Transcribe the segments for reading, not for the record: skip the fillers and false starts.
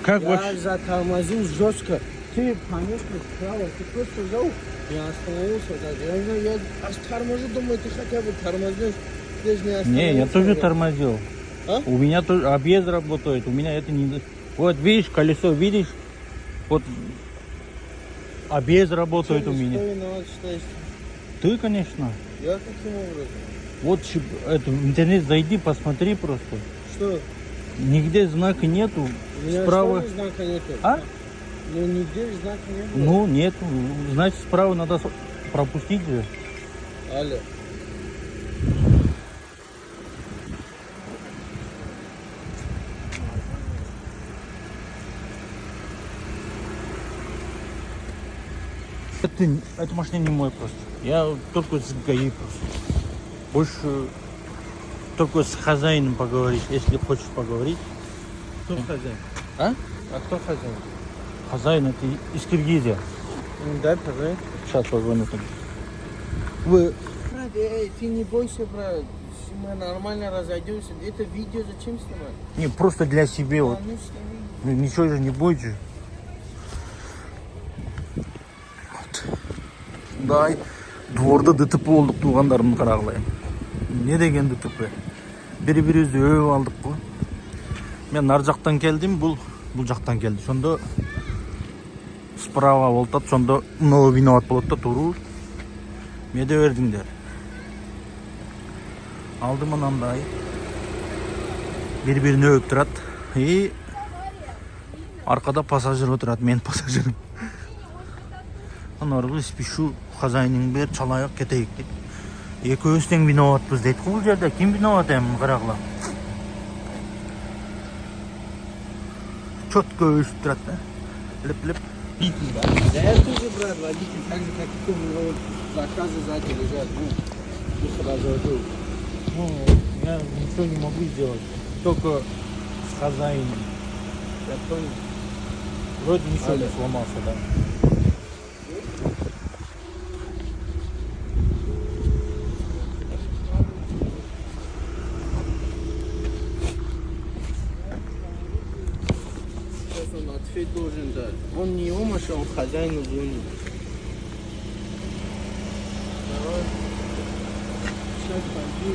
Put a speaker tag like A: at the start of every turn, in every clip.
A: Как
B: Я
A: вообще?
B: затормозил жестко. Ты понятно, справа, ты просто взял, я остановился. Я аж торможу, думаю, ты хотя бы тормознешь. Ты же не остановился.
A: Не, я тоже тормозил.
B: А?
A: У меня тоже объезд работает, у меня это не... Вот видишь, колесо, видишь? Вот объезд работает у меня.
B: Что виноват, считаешь?
A: Ты, конечно.
B: Я каким образом?
A: Вот это, в интернет зайди, посмотри просто.
B: Что?
A: Нигде знака нету.
B: У меня
A: Справа...
B: что, знака нету?
A: А?
B: Ну, нигде знака не было.
A: Ну, нету. Значит, справа надо пропустить же.
B: Алло.
A: Это машина не мой просто. Я только с ГАИ просто. Больше только с хозяином поговорить, если хочешь поговорить.
B: Кто хозяин?
A: А?
B: А кто хозяин?
A: Хозяин это из Киргизии.
B: Дай, пожалуйста.
A: Сейчас позвоню. Вы...
B: Брат, ты не бойся, брат. Мы нормально разойдемся. Это видео зачем снимать?
A: Не, просто для себя. Вот.
B: Ну, сними.
A: Ну, ничего же не будет же. Вот. Дай. Дворда ДТП болдук туугандарымды карагылайм. Не деген ДТП? Бири-бирибизди өөп алдык го. Мен ар жактан келдим, бул жактан келди. Шондо справа болуп атат, шондо могу виноват болот да туруу. Меде бердиңдер. Алдым анандай. Бири-бирине өөп турат. И аркада пассажир отурат, мен пассажирим. Анаргы спешу хозяйнын бер чалайык кетейик дейт. Экөөбүз тең виноватпыз дейт. Бул жерде ким виноват эми карагыла? Четко өсүп турат да. Леп-леп.
B: Да я тоже, брат, водитель, так же, как и ты, у него заказы сзади лежат. Ну, их разложил.
A: Ну, я ничего не могу сделать. Только с хозяином.
B: Я понял.
A: Вроде ничего не
B: Алло.
A: сломался, да.
B: Сейчас он ответ должен дать. Он не его машина, он хозяину звонит. Давай. Сейчас пойди.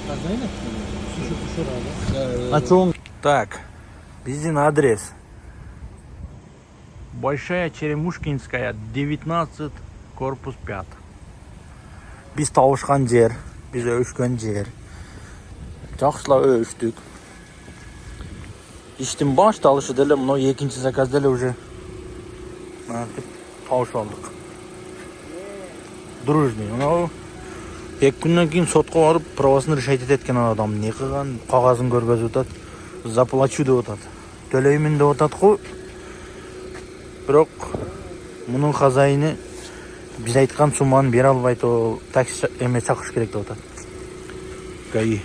A: Хозяин?
B: Да,
A: А что он? Так, биздин адрес. Большая Черемушкинская, 19, корпус 5. Биз табышкан жер, биз өшкөн жер. Жакшылап өштүк. Иштин башталышы деле, мына экинчи заказ деле уже табышып алдык. Дружный. Мына 2 күндөн кийин сотко барып, правосын решать этет экен адам. Не кылган, кагазын көргөзүп атат. Заплачу деп атат. Төлөймүн деп атат го. Бирок мунун хозяйыны биз айткан сумманы бере албайт, ол такси эме чакырыш керек деп атат. ГАИ.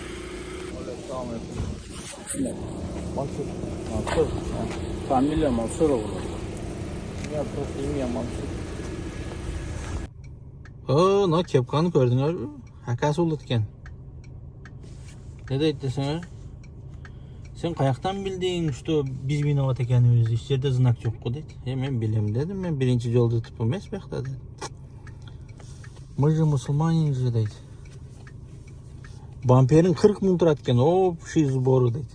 B: Фамилия Мансурова.
A: Я просто имя Мансур. На кепканы көрдүңөр? Акасы болот экен. Не дейт десеңер? Сен каяктан билдиң, что биз виноват экенибиз? Эч жерде знак жок го дейт. Мен билем дедим, мен биринчи жолду ТП эмес бияқта дейт. Мы же мусульмане же дейт. Бамперин 40 000 турат экен, общий сбору дейт.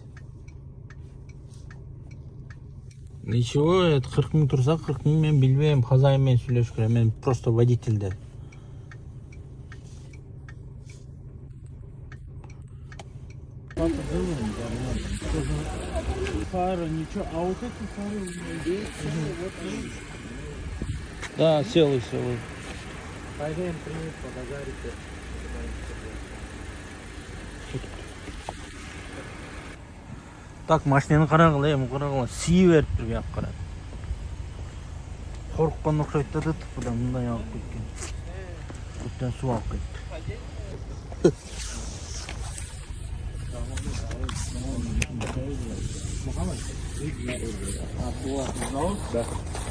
A: Ничего, это 40 000 турса, 40 000 мен билбейм, хозяин менен сүйлөшүп келем, мен просто водитель дедим.
B: Фары, ничего. А вот эти фары есть.
A: Да, сел.
B: Хозяин принес подогарите.
A: Так, машинаны карагыла, эми карагыла. Сии берип тур бияк карап. Корккон окшойт да ТПдан мындай алып кеткен. Көптөн суу алып кетти.
B: Да.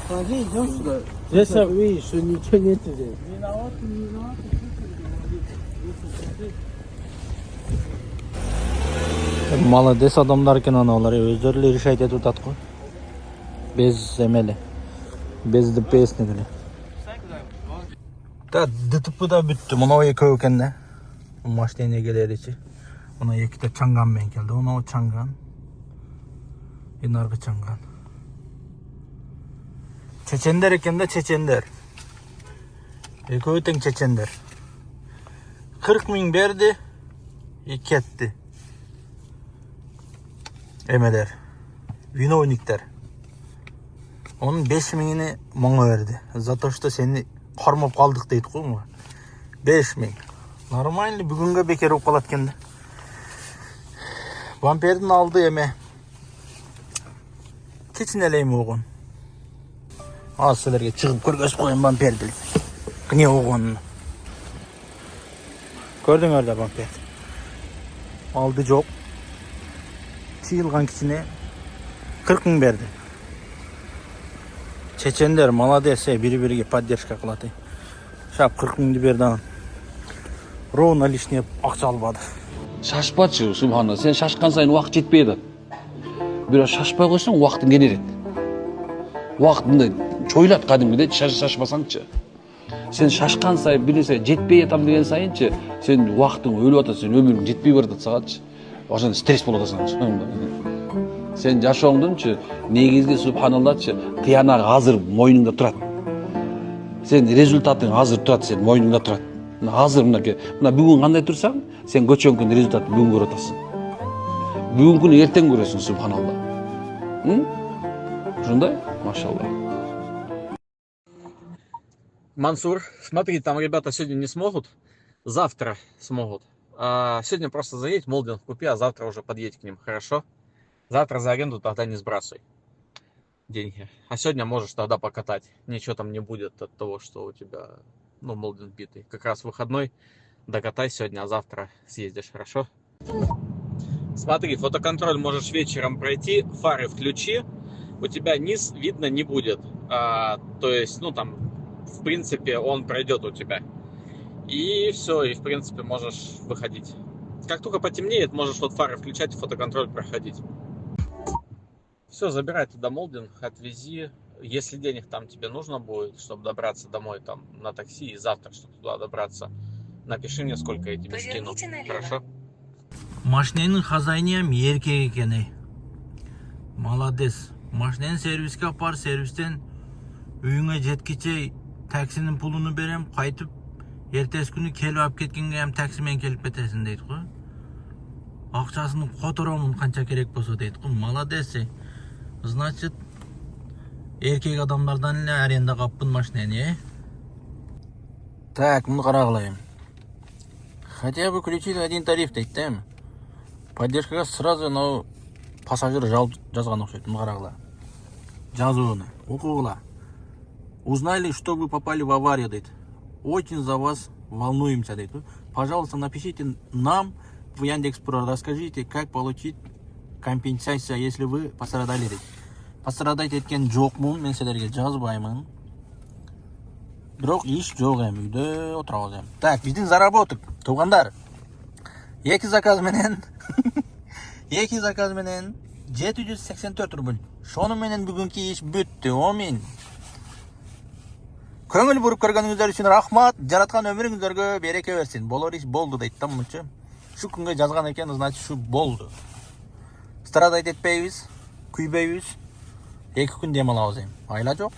B: Смотри, идем сюда. Здесь видишь, что ничего нет здесь. Виноват.
A: Молодец адамдар екен аналар, өздері решать етіп жатады ғой. Без эмели, без ДПС-нігілі. ДТП-да бүтті, мынау екеу екен де. Машине келеречи. Мына екіде чаңганмен келді, мынау чаңган. Нарғы чаңган. Чечендер екен де, чечендер. Екеуі тең чечендер. 40 мың берді, кетті. Эмелер, виновниктер. Onun 5 мыңыны маңа берді. За то, что сені қармап қалдық дейді ғой мұға. 5 мың. Нормально, бүгінгі бекер оп қалады кенді. Бампердің алды еме. Кечін әлеймі оғын. Аз сілерге шығып көргөсіп қойын бамперді. Кіне оғын. Көрдің өрді бампер. Алды жоқ. Чиылған кичине 40 мың берді. Чечендер молодец, бири-бириге поддержка кылат. Шап 40 мыңды берді ан. Ровно лишнее акча албады.
C: Шашпачы, субхана, сен шашқан сайын уақыт жетпейді. Бирок шашпай қойсаң, уақытың кенерет. Уақытыңды чойлат кәдімгідей, шашпасаңчы. Сен шашқан сайын билесе жетпей атам деген сайынчы, сен уақытың өліп атасың, сен өмірің жетпей барады сағатчы. Ошон стресс болот атасың. Сен жашооңдунчу негизги субханаллахчы тыянак азыр мойнуңда турат. Сен результатың азыр турат, сен мойнуңда турат. Азыр мына бүгүн кандай турсаң, сен көчөңкүн результатын бүгүн көрүп атасың. Бүгүнкүнү эртең көрөсүң субханаллах. Ушундай? Машаллах.
D: Мансур, смотри, там ребята сегодня не смогут, завтра смогут. Сегодня просто заедь, молдинг купи, а завтра уже подъедь к ним, хорошо? Завтра за аренду тогда не сбрасывай деньги. А сегодня можешь тогда покатать. Ничего там не будет от того, что у тебя, молдинг битый. Как раз выходной, докатай сегодня, а завтра съездишь, хорошо? Смотри, фотоконтроль можешь вечером пройти, фары включи, у тебя низ видно не будет. То есть, в принципе, он пройдет у тебя. И все, и в принципе можешь выходить. Как только потемнеет, можешь фары включать, фотоконтроль проходить. Все, забирай туда молдинг, отвези. Если денег там тебе нужно будет, чтобы добраться домой там на такси и завтра, чтобы туда добраться, напиши мне, сколько я тебе скину. Хорошо?
A: Машиненің хозяйнем еркек екен. Молодец. Машинені сервиске апар, сервистен үйіңе жеткенше таксinin пулуну берем, қайтып ертесі күні келіп алып кеткенге hem таксимен келіп кетесің дейді ғой. Ақшасын которамын қанша керек болса дейді ғой. Молодец. Значит, еркек адамдардан эле аренда каппын машинени. Так, муну карагылайым. Хотя бы включили один тариф дейт да. Поддержкага сразу пассажир жазган окшойт. Муну карагыла. Жазууну окугула. Узнали, что вы попали в аварию, дейт. Очень за вас волнуемся, дейт. Пожалуйста, напишите нам в Яндекс.Про, расскажите, как получить компенсацию, если вы пострадали, дейт. Пострадать еткен жоқмын, мен сіздерге жазбаймын. Бирок иш жок эми, үйдө отурабыз эми. Так, биздин заработок, туугандар. 2 заказ менен 784 рубль. Шону менен бүгүнкү иш бүттү. Амин. Көңүл буруп көргөнүңүздөр үчүн рахмат. Жараткан өмүрүңүздөргө береке берсин. Болор иш болду дейт да мынча. Шу күнгө жазган экен, значит шу болду. Страдать этпейбиз, күйбөйбүз. 2 күн дем алабыз эми. Айла жок.